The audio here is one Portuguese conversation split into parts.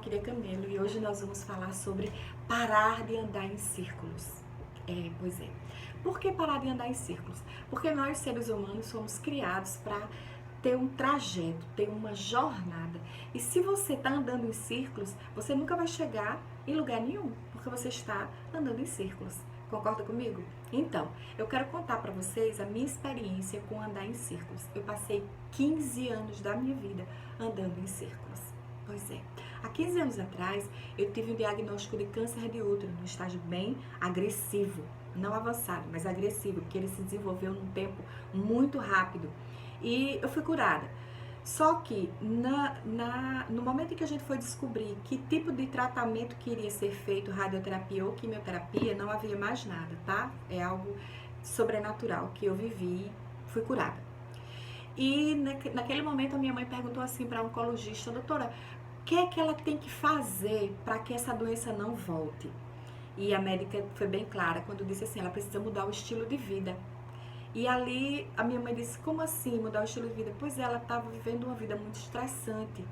Valquíria Camelo e hoje nós vamos falar sobre parar de andar em círculos. Pois é. Por que parar de andar em círculos? Porque nós, seres humanos, somos criados para ter um trajeto, ter uma jornada. E se você está andando em círculos, você nunca vai chegar em lugar nenhum, porque você está andando em círculos. Concorda comigo? Então, eu quero contar para vocês a minha experiência com andar em círculos. Eu passei 15 anos da minha vida andando em círculos. Pois é. Há 15 anos atrás, eu tive um diagnóstico de câncer de útero, num estágio bem agressivo. Não avançado, mas agressivo, porque ele se desenvolveu num tempo muito rápido. E eu fui curada. Só que no momento em que a gente foi descobrir que tipo de tratamento que iria ser feito, radioterapia ou quimioterapia, não havia mais nada, tá? É algo sobrenatural que eu vivi, fui curada. E naquele momento a minha mãe perguntou assim para a oncologista: doutora, o que é que ela tem que fazer para que essa doença não volte? E a médica foi bem clara quando disse assim: ela precisa mudar o estilo de vida. E ali a minha mãe disse: como assim mudar o estilo de vida? Pois é, ela estava vivendo uma vida muito estressante,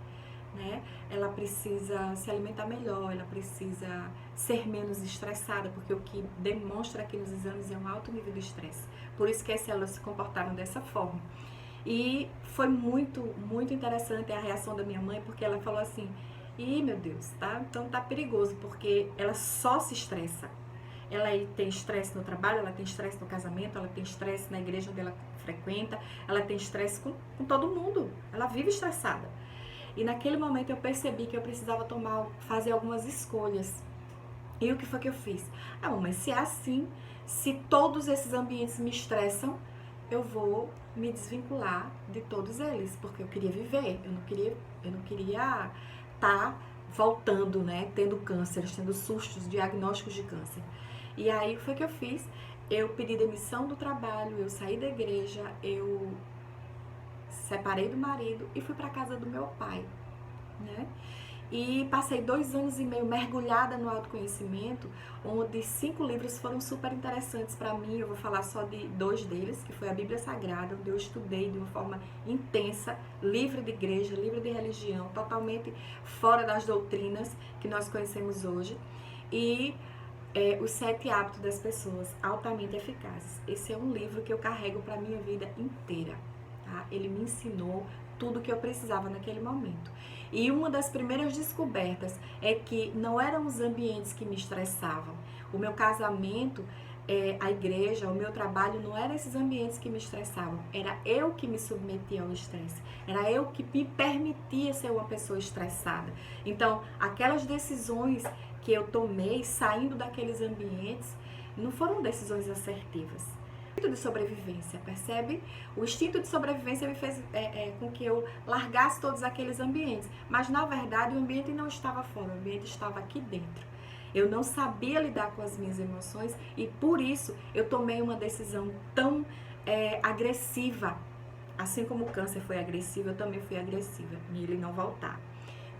né? Ela precisa se alimentar melhor, ela precisa ser menos estressada, porque o que demonstra aqui nos exames é um alto nível de estresse. Por isso que as células se comportaram dessa forma. E foi muito, muito interessante a reação da minha mãe, porque ela falou assim: ih, meu Deus, tá? Então tá perigoso, porque ela só se estressa. Ela tem estresse no trabalho, ela tem estresse no casamento, ela tem estresse na igreja onde ela frequenta, ela tem estresse com todo mundo. Ela vive estressada. E naquele momento eu percebi que eu precisava fazer algumas escolhas. E o que foi que eu fiz? Ah, mas se é assim, se todos esses ambientes me estressam, eu vou me desvincular de todos eles, porque eu queria viver, eu não queria estar voltando, né, tendo câncer, tendo sustos, diagnósticos de câncer. E aí foi que eu fiz, eu pedi demissão do trabalho, eu saí da igreja, eu separei do marido e fui para casa do meu pai, né? E passei 2 anos e meio mergulhada no autoconhecimento, onde 5 livros foram super interessantes para mim. Eu vou falar só de 2 deles, que foi a Bíblia Sagrada, onde eu estudei de uma forma intensa, livre de igreja, livre de religião, totalmente fora das doutrinas que nós conhecemos hoje. E Os 7 Hábitos das Pessoas Altamente Eficazes. Esse é um livro que eu carrego para a minha vida inteira. Tá? Ele me ensinou tudo que eu precisava naquele momento. E uma das primeiras descobertas é que não eram os ambientes que me estressavam. O meu casamento, a igreja, o meu trabalho, não eram esses ambientes que me estressavam. Era eu que me submetia ao estresse. Era eu que me permitia ser uma pessoa estressada. Então, aquelas decisões que eu tomei saindo daqueles ambientes não foram decisões assertivas. O instinto de sobrevivência, percebe? O instinto de sobrevivência me fez com que eu largasse todos aqueles ambientes. Mas, na verdade, o ambiente não estava fora, o ambiente estava aqui dentro. Eu não sabia lidar com as minhas emoções e, por isso, eu tomei uma decisão tão agressiva. Assim como o câncer foi agressivo, eu também fui agressiva em ele não voltar.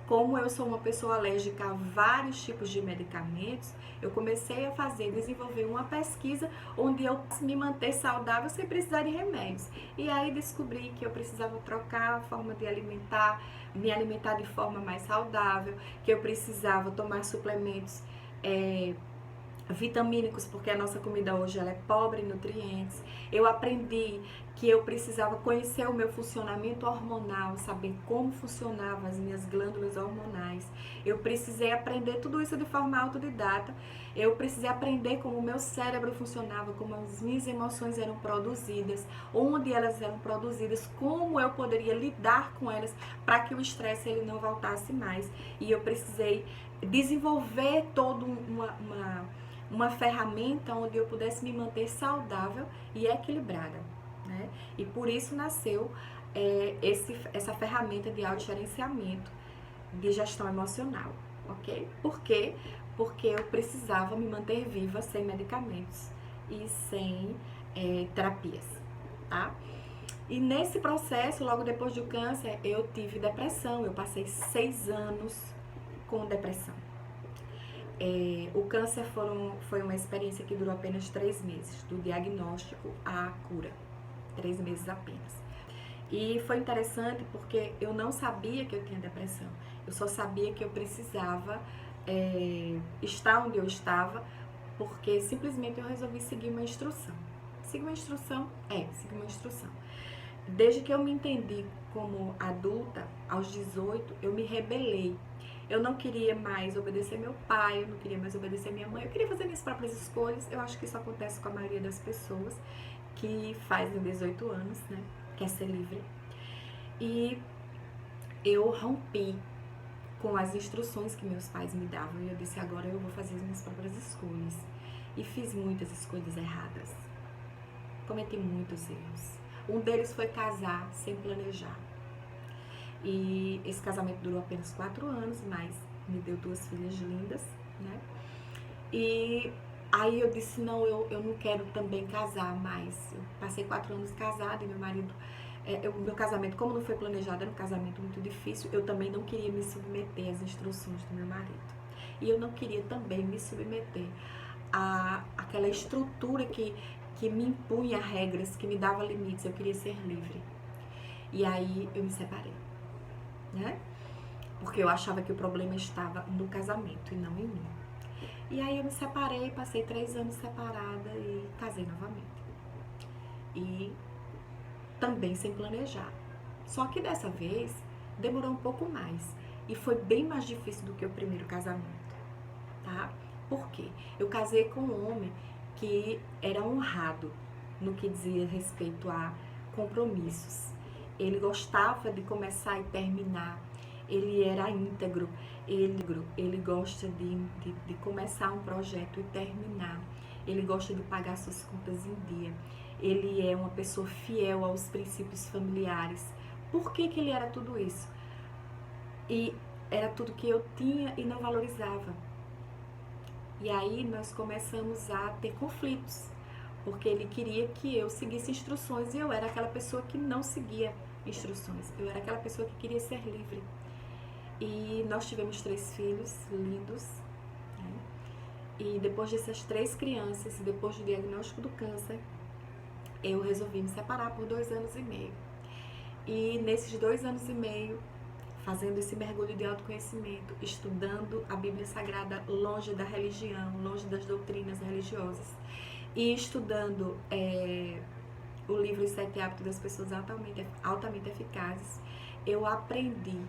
Como eu sou uma pessoa alérgica a vários tipos de medicamentos, eu comecei a desenvolver uma pesquisa onde eu me manter saudável sem precisar de remédios. E aí descobri que eu precisava trocar a forma de alimentar, me alimentar de forma mais saudável, que eu precisava tomar suplementos vitamínicos, porque a nossa comida hoje ela é pobre em nutrientes. Eu aprendi que eu precisava conhecer o meu funcionamento hormonal, saber como funcionavam as minhas glândulas hormonais. Eu precisei aprender tudo isso de forma autodidata. Eu precisei aprender como o meu cérebro funcionava, como as minhas emoções eram produzidas, onde elas eram produzidas, como eu poderia lidar com elas para que o estresse ele não voltasse mais. E eu precisei desenvolver toda uma ferramenta onde eu pudesse me manter saudável e equilibrada, né? E por isso nasceu essa ferramenta de autogerenciamento, de gestão emocional, ok? Por quê? Porque eu precisava me manter viva sem medicamentos e sem terapias, tá? E nesse processo, logo depois do câncer, eu tive depressão, eu passei 6 anos com depressão. O câncer foi uma experiência que durou apenas 3 meses, do diagnóstico à cura, 3 meses apenas. E foi interessante porque eu não sabia que eu tinha depressão. Eu só sabia que eu precisava estar onde eu estava, porque simplesmente eu resolvi seguir uma instrução. Seguir uma instrução? Seguir uma instrução. Desde que eu me entendi como adulta, aos 18, eu me rebelei. Eu não queria mais obedecer meu pai, eu não queria mais obedecer minha mãe, eu queria fazer minhas próprias escolhas. Eu acho que isso acontece com a maioria das pessoas que fazem 18 anos, né? Quer ser livre. E eu rompi com as instruções que meus pais me davam. E eu disse, agora eu vou fazer as minhas próprias escolhas. E fiz muitas escolhas erradas. Cometi muitos erros. Um deles foi casar sem planejar. E esse casamento durou apenas 4 anos, mas me deu 2 filhas lindas, né? E aí eu disse, não, eu não quero também casar mais. Eu passei 4 anos casada e meu marido... o meu casamento, como não foi planejado, era um casamento muito difícil. Eu também não queria me submeter às instruções do meu marido. E eu não queria também me submeter àquela estrutura que me impunha regras, que me dava limites. Eu queria ser livre. E aí eu me separei, né? Porque eu achava que o problema estava no casamento e não em mim. E aí eu me separei, passei 3 anos separada e casei novamente. E também sem planejar. Só que dessa vez demorou um pouco mais e foi bem mais difícil do que o primeiro casamento, tá? Por quê? Eu casei com um homem que era honrado no que dizia respeito a compromissos. Ele gostava de começar e terminar. Ele era íntegro. Ele gosta de começar um projeto e terminar. Ele gosta de pagar suas contas em dia. Ele é uma pessoa fiel aos princípios familiares. Por que ele era tudo isso? E era tudo que eu tinha e não valorizava. E aí nós começamos a ter conflitos, porque ele queria que eu seguisse instruções e eu era aquela pessoa que não seguia instruções. Eu era aquela pessoa que queria ser livre. E nós tivemos 3 filhos lindos, né? E depois dessas 3 crianças, depois do diagnóstico do câncer, eu resolvi me separar por 2 anos e meio. E nesses 2 anos e meio, fazendo esse mergulho de autoconhecimento, estudando a Bíblia Sagrada longe da religião, longe das doutrinas religiosas, e estudando o livro Os 7 Hábitos das Pessoas Altamente Eficazes, eu aprendi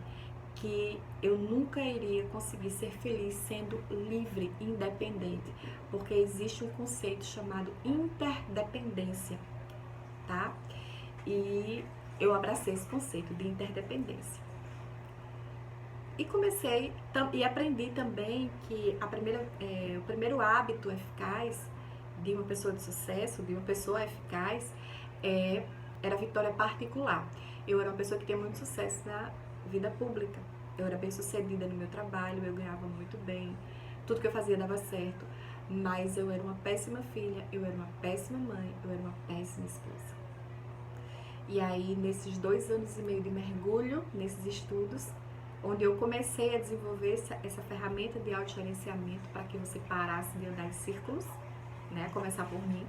que eu nunca iria conseguir ser feliz sendo livre, independente, porque existe um conceito chamado interdependência, tá? E eu abracei esse conceito de interdependência. E comecei e aprendi também que o primeiro hábito eficaz de uma pessoa de sucesso, de uma pessoa eficaz, era a vitória particular. Eu era uma pessoa que tinha muito sucesso na vida pública. Eu era bem sucedida no meu trabalho, eu ganhava muito bem, tudo que eu fazia dava certo, mas eu era uma péssima filha, eu era uma péssima mãe, eu era uma péssima esposa. E aí, nesses 2 anos e meio de mergulho, nesses estudos, onde eu comecei a desenvolver essa ferramenta de autogerenciamento para que você parasse de andar em círculos, né? Começar por mim.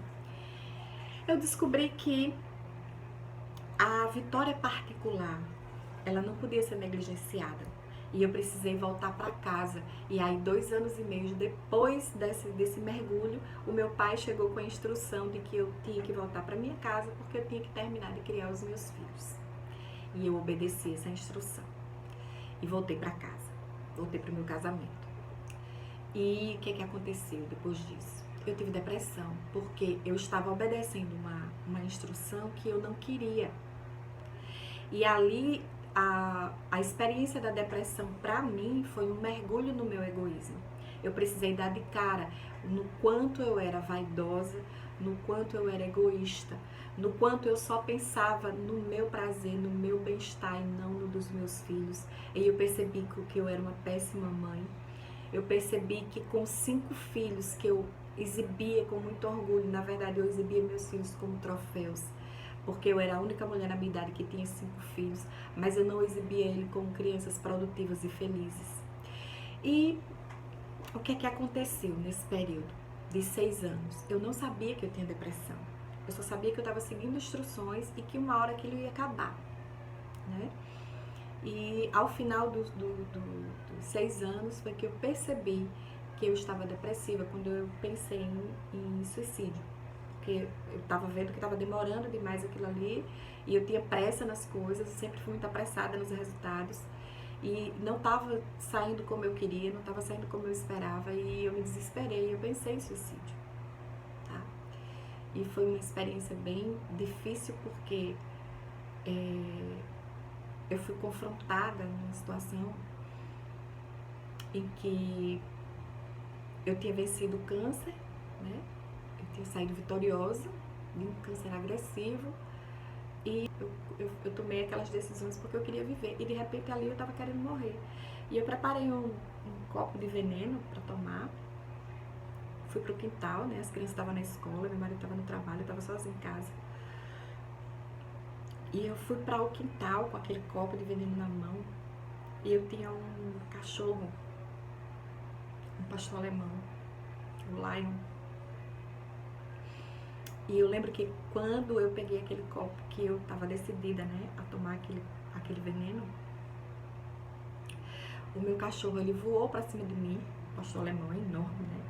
Eu descobri que a vitória particular, ela não podia ser negligenciada. E eu precisei voltar para casa. E aí, 2 anos e meio depois desse mergulho, o meu pai chegou com a instrução de que eu tinha que voltar para minha casa porque eu tinha que terminar de criar os meus filhos. E eu obedeci essa instrução. E voltei para casa. Voltei para o meu casamento. E o que aconteceu depois disso? Eu tive depressão, porque eu estava obedecendo uma instrução que eu não queria. E ali, a experiência da depressão, para mim, foi um mergulho no meu egoísmo. Eu precisei dar de cara no quanto eu era vaidosa, no quanto eu era egoísta, no quanto eu só pensava no meu prazer, no meu bem-estar e não no dos meus filhos. E eu percebi que eu era uma péssima mãe. Eu percebi que com 5 filhos que eu exibia com muito orgulho, na verdade eu exibia meus filhos como troféus, porque eu era a única mulher na minha idade que tinha 5 filhos, mas eu não exibia ele como crianças produtivas e felizes. E o que aconteceu nesse período de 6 anos? Eu não sabia que eu tinha depressão. Eu só sabia que eu estava seguindo instruções e que uma hora aquilo ia acabar, né? E ao final dos 6 anos foi que eu percebi que eu estava depressiva, quando eu pensei em suicídio. Porque eu estava vendo que estava demorando demais aquilo ali, e eu tinha pressa nas coisas, eu sempre fui muito apressada nos resultados, e não estava saindo como eu queria, não estava saindo como eu esperava, e eu me desesperei, eu pensei em suicídio, tá? E foi uma experiência bem difícil, porque eu fui confrontada numa situação em que eu tinha vencido o câncer, né? Eu tinha saído vitoriosa de um câncer agressivo, e eu tomei aquelas decisões porque eu queria viver, e de repente ali eu tava querendo morrer. E eu preparei um copo de veneno para tomar, fui pro quintal, né? As crianças estavam na escola, meu marido estava no trabalho, eu tava sozinha em casa. E eu fui para o quintal com aquele copo de veneno na mão, e eu tinha um cachorro, um pastor alemão, o Lion. E eu lembro que quando eu peguei aquele copo, que eu estava decidida, né, a tomar aquele veneno, o meu cachorro, ele voou para cima de mim, o pastor alemão é enorme, né?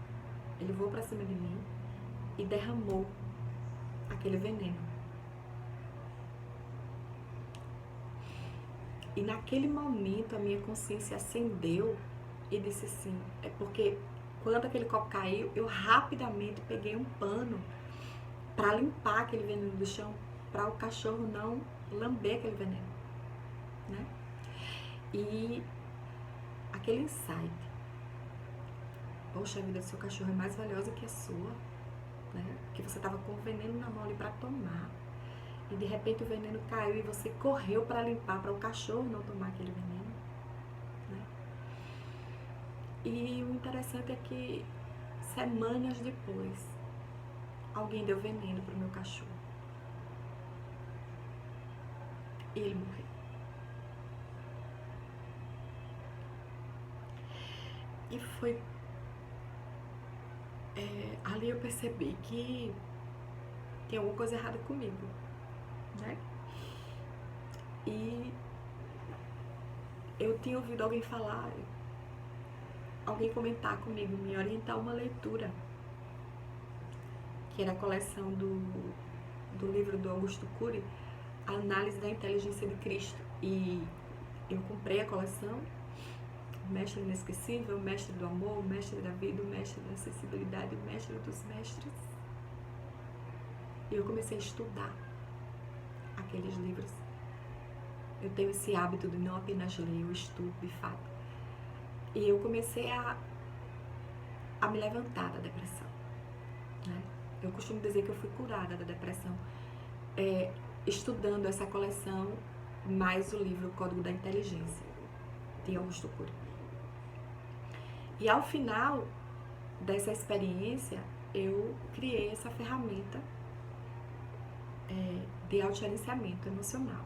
Ele voou para cima de mim e derramou aquele veneno. E naquele momento a minha consciência acendeu e disse assim, é porque quando aquele copo caiu, eu rapidamente peguei um pano para limpar aquele veneno do chão, para o cachorro não lamber aquele veneno, né? E aquele insight, poxa vida, seu cachorro é mais valiosa que a sua, né? Que você estava com o veneno na mão ali para tomar, e de repente o veneno caiu e você correu para limpar, para o cachorro não tomar aquele veneno, né? E o interessante é que semanas depois alguém deu veneno pro meu cachorro e ele morreu. E foi ali eu percebi que tem alguma coisa errada comigo, né? E eu tinha ouvido alguém falar, alguém comentar comigo, me orientar uma leitura, que era a coleção do livro do Augusto Cury, A Análise da Inteligência de Cristo. E eu comprei a coleção, o Mestre Inesquecível, o Mestre do Amor, o Mestre da Vida, o Mestre da Acessibilidade, o Mestre dos Mestres. E eu comecei a estudar aqueles livros. Eu tenho esse hábito de não apenas ler, eu estudo de fato. E eu comecei a me levantar da depressão, né? Eu costumo dizer que eu fui curada da depressão estudando essa coleção, mais o livro Código da Inteligência, de Augusto Cury. E ao final dessa experiência, eu criei essa ferramenta de autogerenciamento emocional.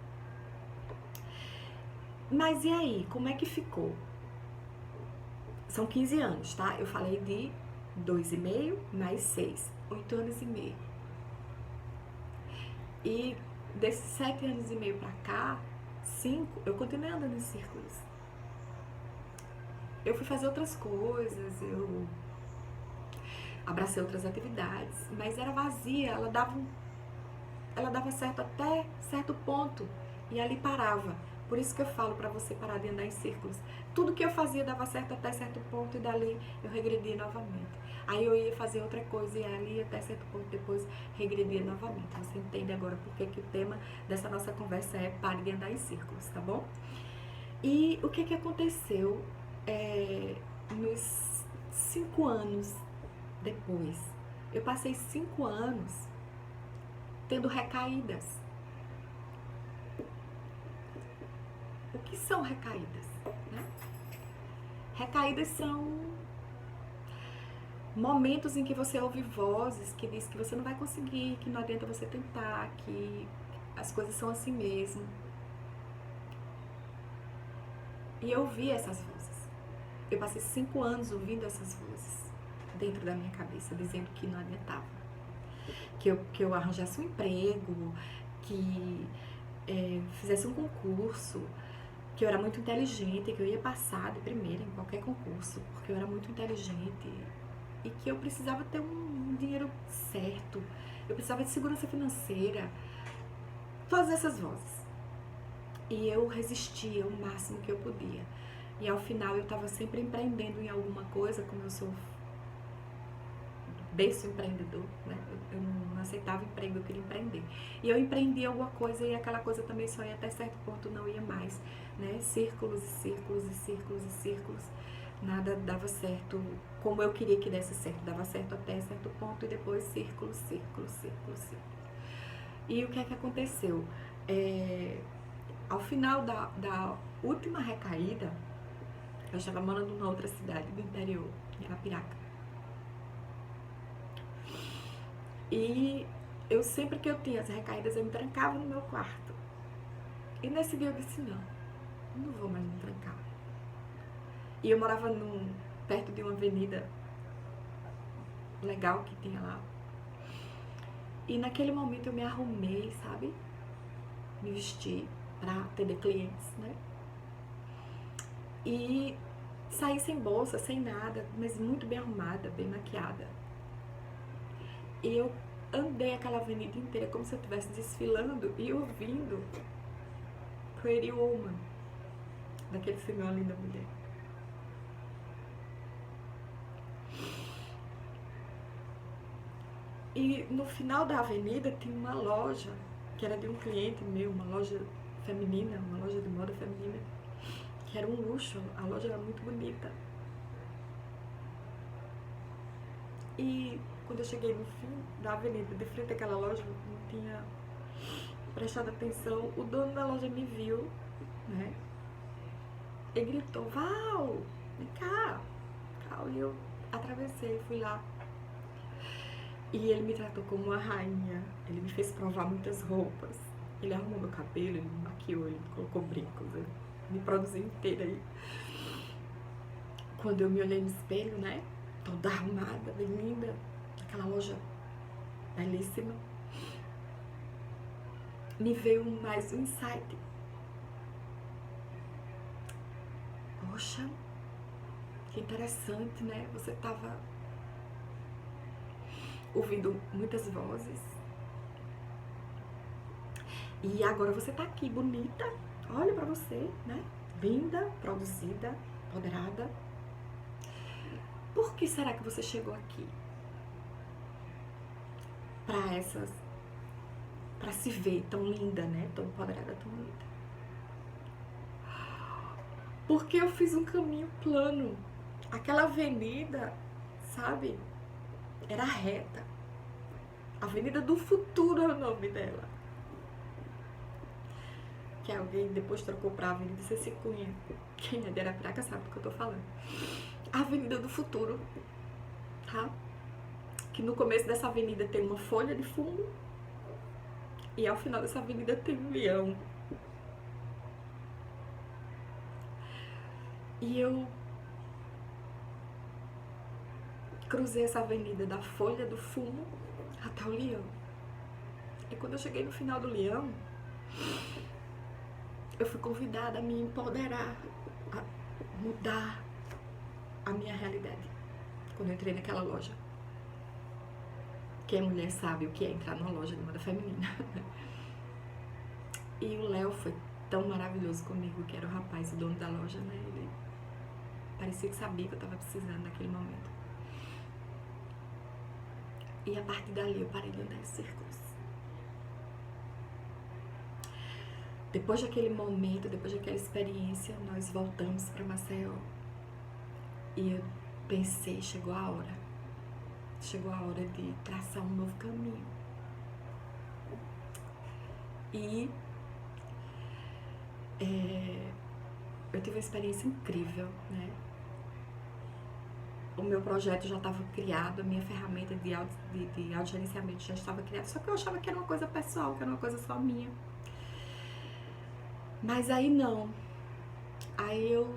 Mas e aí, como é que ficou? São 15 anos, tá? Eu falei de 2,5 mais 6, 8 anos e meio. E desses 7 anos e meio pra cá, 5, eu continuei andando em círculos. Eu fui fazer outras coisas, eu abracei outras atividades, mas era vazia, ela dava certo até certo ponto e ali parava. Por isso que eu falo pra você parar de andar em círculos. Tudo que eu fazia dava certo até certo ponto e dali eu regredia novamente. Aí eu ia fazer outra coisa e ali até certo ponto depois regredia novamente. Você entende agora por que o tema dessa nossa conversa é pare de andar em círculos, tá bom? E o que aconteceu nos 5 anos depois? Eu passei 5 anos tendo recaídas. O que são recaídas, né? Recaídas são momentos em que você ouve vozes que diz que você não vai conseguir, que não adianta você tentar, que as coisas são assim mesmo. E eu ouvi essas vozes. Eu passei 5 anos ouvindo essas vozes dentro da minha cabeça, dizendo que não adiantava. Que eu arranjasse um emprego, que fizesse um concurso, que eu era muito inteligente, que eu ia passar de primeira em qualquer concurso, porque eu era muito inteligente e que eu precisava ter um dinheiro certo, eu precisava de segurança financeira, todas essas vozes. E eu resistia o máximo que eu podia. E ao final eu estava sempre empreendendo em alguma coisa, como eu sou berço empreendedor, né? Eu não aceitava emprego, eu queria empreender. E eu empreendi alguma coisa e aquela coisa também só ia até certo ponto, não ia mais, né? Círculos e círculos e círculos e círculos. Nada dava certo como eu queria que desse certo. Dava certo até certo ponto e depois círculos, círculos, círculos, círculos. E o que é que aconteceu? Ao final da última recaída, eu estava morando numa outra cidade do interior, em Arapiraca. E eu sempre que eu tinha as recaídas, eu me trancava no meu quarto. E nesse dia eu disse, não vou mais me trancar. E eu morava perto de uma avenida legal que tinha lá. E naquele momento eu me arrumei, sabe? Me vesti pra atender clientes, né? E saí sem bolsa, sem nada, mas muito bem arrumada, bem maquiada. E eu andei aquela avenida inteira como se eu estivesse desfilando e ouvindo Pretty Woman, daquele filme Uma Linda Mulher. E no final da avenida tinha uma loja, que era de um cliente meu, uma loja feminina, uma loja de moda feminina, que era um luxo, a loja era muito bonita. E quando eu cheguei no fim da avenida, de frente àquela loja, não tinha prestado atenção, o dono da loja me viu, né? E gritou, Val, vem cá. E eu atravessei, fui lá. E ele me tratou como uma rainha, ele me fez provar muitas roupas. Ele arrumou meu cabelo, ele me maquiou, ele colocou brincos, ele me produziu inteira aí. Quando eu me olhei no espelho, né? Toda arrumada, bem linda, aquela loja belíssima, me veio mais um insight. Poxa, que interessante, né? Você tava ouvindo muitas vozes e agora você tá aqui, bonita, olha pra você, né? Linda, produzida, empoderada. Por que será que você chegou aqui? Pra se ver tão linda, né? Tão empoderada, tão linda. Porque eu fiz um caminho plano. Aquela avenida, sabe? Era reta. Avenida do Futuro é o nome dela. Que alguém depois trocou pra Avenida C.C. Cunha. Quem é de Arapiraca sabe do que eu tô falando. Avenida do Futuro, tá? Que no começo dessa avenida tem uma folha de fumo e ao final dessa avenida tem um leão. E eu cruzei essa avenida da folha do fumo até o leão. E quando eu cheguei no final do leão, eu fui convidada a me empoderar, a mudar a minha realidade. Quando eu entrei naquela loja. Quem é mulher sabe o que é entrar numa loja de moda feminina. E o Léo foi tão maravilhoso comigo, que era o rapaz, o dono da loja, né? Ele parecia que sabia que eu tava precisando naquele momento. E a partir dali eu parei de andar em círculos. Depois daquele momento, depois daquela experiência, nós voltamos para Maceió. E eu pensei, chegou a hora. Chegou a hora de traçar um novo caminho. E eu tive uma experiência incrível, né? O meu projeto já estava criado, a minha ferramenta de autogerenciamento já estava criada, só que eu achava que era uma coisa pessoal, que era uma coisa só minha. Mas aí não. Aí eu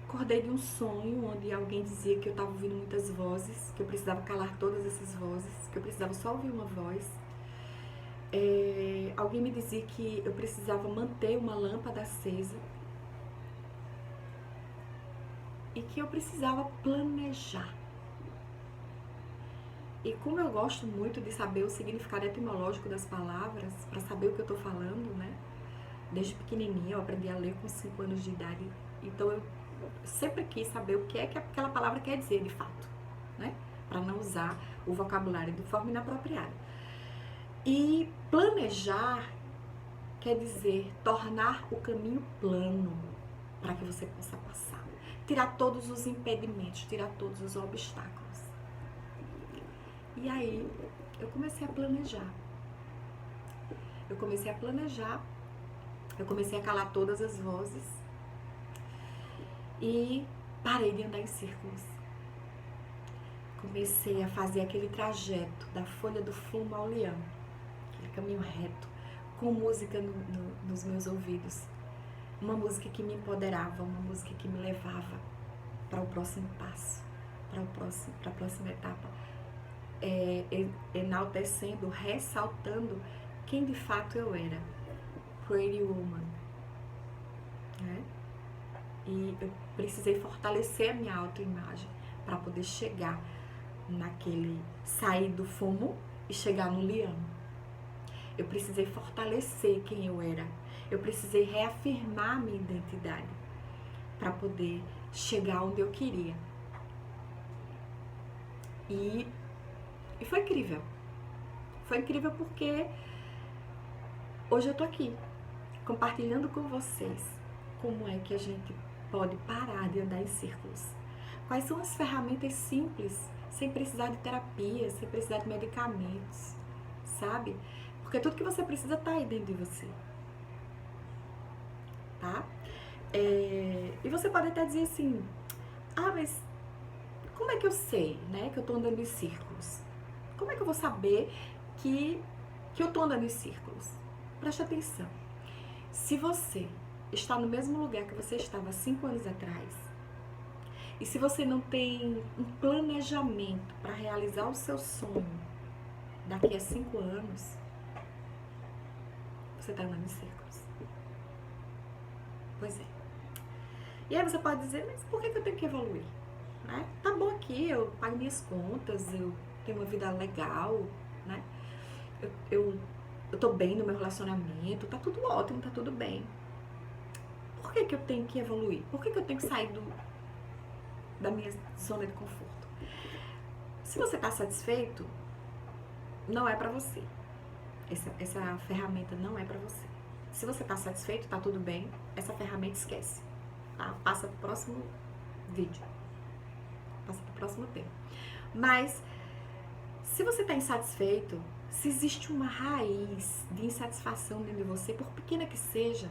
acordei de um sonho onde alguém dizia que eu estava ouvindo muitas vozes, que eu precisava calar todas essas vozes, que eu precisava só ouvir uma voz. Alguém me dizia que eu precisava manter uma lâmpada acesa, e que eu precisava planejar. E como eu gosto muito de saber o significado etimológico das palavras, para saber o que eu estou falando, né? Desde pequenininha eu aprendi a ler com 5 anos de idade, então eu sempre quis saber o que é que aquela palavra quer dizer de fato, né? Para não usar o vocabulário de forma inapropriada. E planejar quer dizer tornar o caminho plano para que você possa passar. Tirar todos os impedimentos, tirar todos os obstáculos. E aí eu comecei a planejar. Eu comecei a calar todas as vozes e parei de andar em círculos. Comecei a fazer aquele trajeto da Folha do Fumo ao Leão, aquele caminho reto, com música nos meus ouvidos. Uma música que me empoderava, uma música que me levava para o próximo passo, para a próxima etapa, enaltecendo, ressaltando quem de fato eu era, Pretty Woman, né? E eu precisei fortalecer a minha autoimagem para poder chegar sair do fumo e chegar no leão. Eu precisei fortalecer quem eu era. Eu precisei reafirmar a minha identidade para poder chegar onde eu queria. E foi incrível. Foi incrível porque hoje eu tô aqui, compartilhando com vocês como é que a gente pode parar de andar em círculos. Quais são as ferramentas simples, sem precisar de terapia, sem precisar de medicamentos, sabe? Porque tudo que você precisa tá aí dentro de você, tá? E você pode até dizer assim, mas como é que eu sei, né, que eu tô andando em círculos? Como é que eu vou saber que eu tô andando em círculos? Preste atenção. Se você está no mesmo lugar que você estava 5 anos atrás, e se você não tem um planejamento para realizar o seu sonho daqui a 5 anos, você está andando em círculos. Pois é. E aí você pode dizer, mas por que eu tenho que evoluir? Né? Tá bom aqui, eu pago minhas contas, eu tenho uma vida legal, né? Eu tô bem no meu relacionamento, tá tudo ótimo, tá tudo bem. Por que eu tenho que evoluir? Por que eu tenho que sair da minha zona de conforto? Se você tá satisfeito, não é pra você. Essa ferramenta não é pra você. Se você tá satisfeito, tá tudo bem, essa ferramenta esquece. Tá? Passa pro próximo vídeo. Passa pro próximo tema. Mas, se você tá insatisfeito, se existe uma raiz de insatisfação dentro de você, por pequena que seja,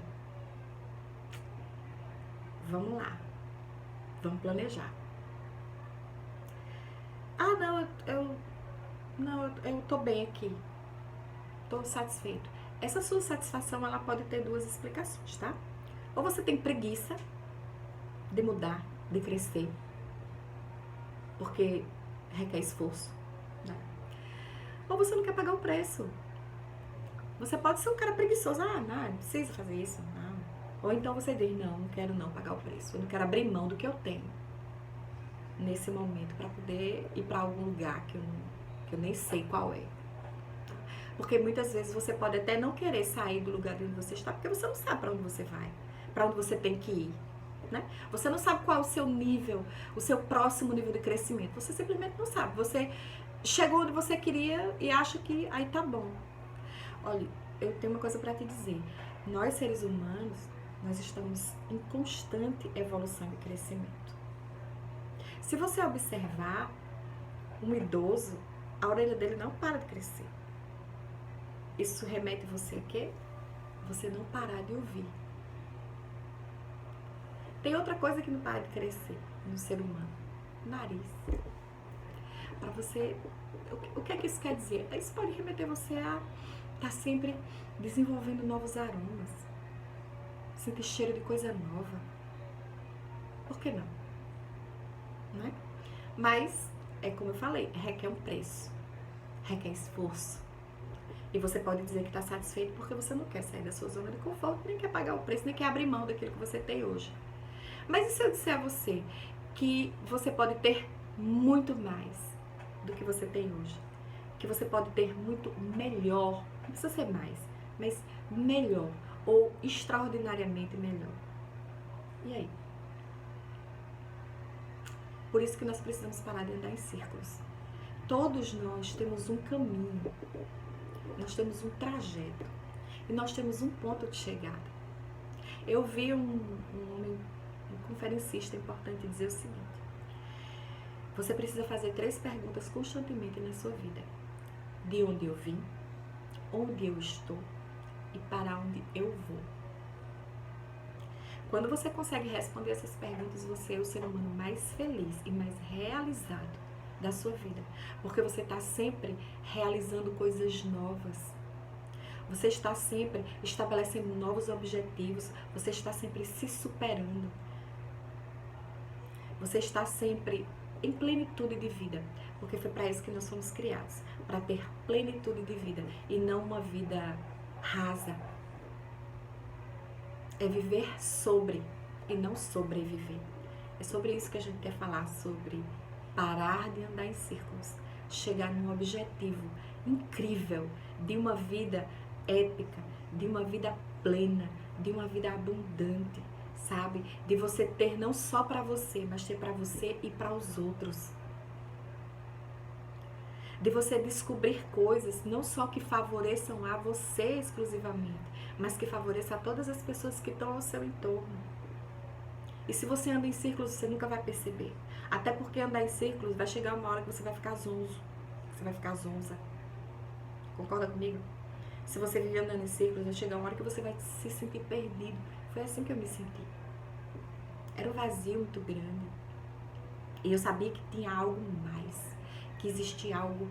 vamos lá. Vamos planejar. Eu tô bem aqui. Tô satisfeito. Essa sua satisfação, ela pode ter 2 explicações, tá? Ou você tem preguiça de mudar, de crescer, porque requer esforço, né? Ou você não quer pagar o preço. Você pode ser um cara preguiçoso. Não precisa fazer isso, não. Ou então você diz, não quero não pagar o preço. Eu não quero abrir mão do que eu tenho nesse momento para poder ir para algum lugar que eu nem sei qual é. Porque muitas vezes você pode até não querer sair do lugar onde você está, porque você não sabe para onde você vai, para onde você tem que ir, né? Você não sabe qual é o seu nível, o seu próximo nível de crescimento. Você simplesmente não sabe. Você chegou onde você queria e acha que aí tá bom. Olha, eu tenho uma coisa para te dizer. Nós, seres humanos, nós estamos em constante evolução e crescimento. Se você observar um idoso, a orelha dele não para de crescer. Isso remete você a quê? Você não parar de ouvir. Tem outra coisa que não para de crescer no ser humano. Nariz. Para você... O que é que isso quer dizer? Isso pode remeter você a estar sempre desenvolvendo novos aromas. Sentir cheiro de coisa nova. Por que não? Né? Mas, é como eu falei, requer um preço. Requer esforço. E você pode dizer que está satisfeito porque você não quer sair da sua zona de conforto, nem quer pagar o preço, nem quer abrir mão daquilo que você tem hoje. Mas e se eu disser a você que você pode ter muito mais do que você tem hoje. Que você pode ter muito melhor, não precisa ser mais, mas melhor ou extraordinariamente melhor. E aí? Por isso que nós precisamos parar de andar em círculos. Todos nós temos um caminho, nós temos um trajeto e nós temos um ponto de chegada. Eu vi um conferencista importante dizer o seguinte: você precisa fazer 3 perguntas constantemente na sua vida: de onde eu vim, onde eu estou e para onde eu vou. Quando você consegue responder essas perguntas, você é o ser humano mais feliz e mais realizado da sua vida, porque você está sempre realizando coisas novas, você está sempre estabelecendo novos objetivos, você está sempre se superando, você está sempre em plenitude de vida, porque foi para isso que nós fomos criados, para ter plenitude de vida e não uma vida rasa. É viver sobre e não sobreviver. É sobre isso que a gente quer falar, sobre parar de andar em círculos, chegar num objetivo incrível de uma vida épica, de uma vida plena, de uma vida abundante, sabe? De você ter não só para você, mas ter para você e para os outros. De você descobrir coisas não só que favoreçam a você exclusivamente, mas que favoreçam a todas as pessoas que estão ao seu entorno. E se você anda em círculos, você nunca vai perceber. Até porque andar em círculos vai chegar uma hora que você vai ficar zonzo, você vai ficar zonza. Concorda comigo? Se você vive andando em círculos, vai chegar uma hora que você vai se sentir perdido. Foi assim que eu me senti. Era um vazio muito grande. E eu sabia que tinha algo mais, que existia algo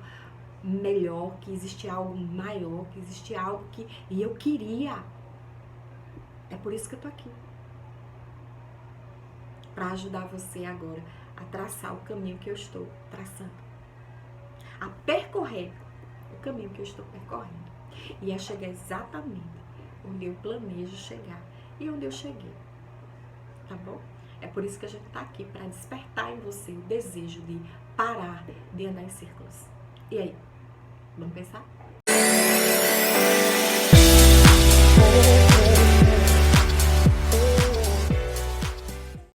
melhor, que existia algo maior, que existia algo que... E eu queria. É por isso que eu tô aqui. Para ajudar você agora a traçar o caminho que eu estou traçando. A percorrer o caminho que eu estou percorrendo. E a chegar exatamente onde eu planejo chegar e onde eu cheguei. Tá bom? É por isso que a gente tá aqui, para despertar em você o desejo de parar de andar em círculos. E aí? Vamos pensar?